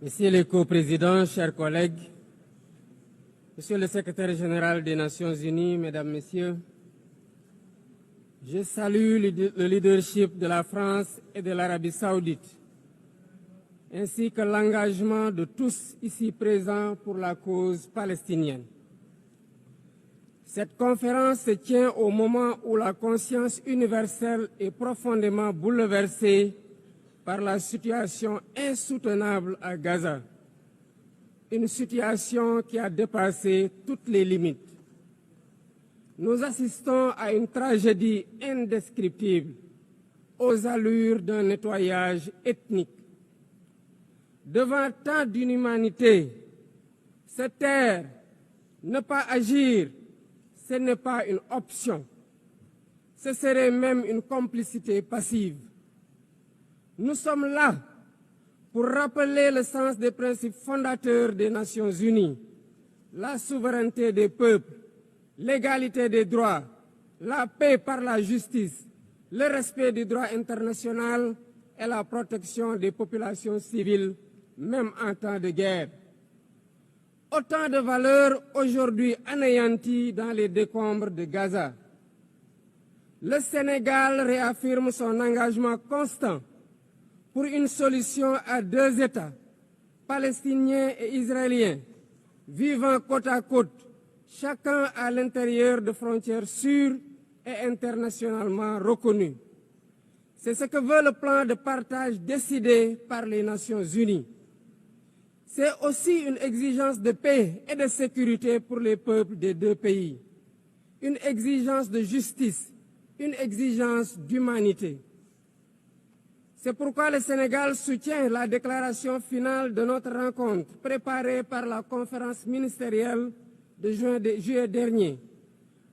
Monsieur le coprésident, chers collègues, Monsieur le secrétaire général des Nations Unies, Mesdames, Messieurs, je salue le leadership de la France et de l'Arabie Saoudite, ainsi que l'engagement de tous ici présents pour la cause palestinienne. Cette conférence se tient au moment où la conscience universelle est profondément bouleversée par la situation insoutenable à Gaza, une situation qui a dépassé toutes les limites. Nous assistons à une tragédie indescriptible, aux allures d'un nettoyage ethnique. Devant tant d'inhumanité, se taire, ne pas agir, ce n'est pas une option. Ce serait même une complicité passive. Nous sommes là pour rappeler le sens des principes fondateurs des Nations Unies, la souveraineté des peuples, l'égalité des droits, la paix par la justice, le respect du droit international et la protection des populations civiles, même en temps de guerre. Autant de valeurs aujourd'hui anéanties dans les décombres de Gaza. Le Sénégal réaffirme son engagement constant pour une solution à deux États, palestiniens et israéliens, vivant côte à côte, chacun à l'intérieur de frontières sûres et internationalement reconnues. C'est ce que veut le plan de partage décidé par les Nations Unies. C'est aussi une exigence de paix et de sécurité pour les peuples des deux pays, une exigence de justice, une exigence d'humanité. C'est pourquoi le Sénégal soutient la déclaration finale de notre rencontre préparée par la conférence ministérielle de juillet dernier,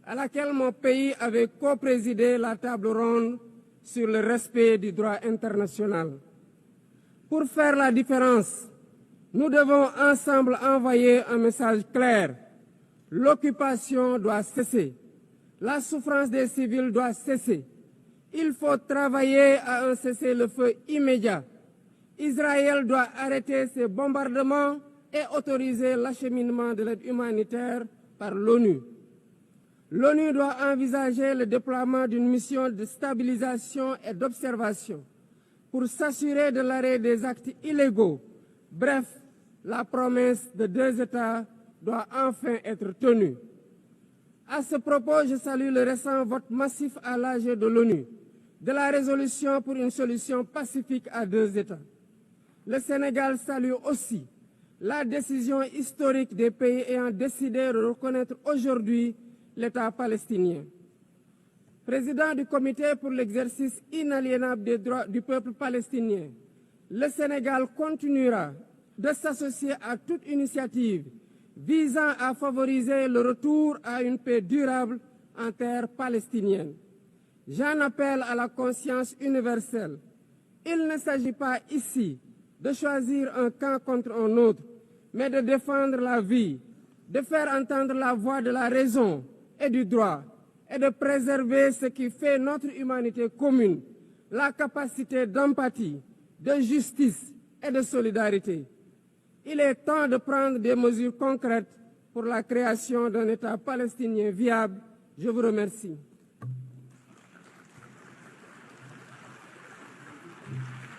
à laquelle mon pays avait coprésidé la table ronde sur le respect du droit international. Pour faire la différence, nous devons ensemble envoyer un message clair. L'occupation doit cesser. La souffrance des civils doit cesser. Il faut travailler à un cessez-le-feu immédiat. Israël doit arrêter ses bombardements et autoriser l'acheminement de l'aide humanitaire par l'ONU. L'ONU doit envisager le déploiement d'une mission de stabilisation et d'observation pour s'assurer de l'arrêt des actes illégaux. Bref, la promesse de deux États doit enfin être tenue. À ce propos, je salue le récent vote massif à l'AG de l'ONU de la résolution pour une solution pacifique à deux États. Le Sénégal salue aussi la décision historique des pays ayant décidé de reconnaître aujourd'hui l'État palestinien. Président du Comité pour l'exercice inaliénable des droits du peuple palestinien, le Sénégal continuera de s'associer à toute initiative visant à favoriser le retour à une paix durable en terre palestinienne. J'en appelle à la conscience universelle. Il ne s'agit pas ici de choisir un camp contre un autre, mais de défendre la vie, de faire entendre la voix de la raison et du droit, et de préserver ce qui fait notre humanité commune, la capacité d'empathie, de justice et de solidarité. Il est temps de prendre des mesures concrètes pour la création d'un État palestinien viable. Je vous remercie.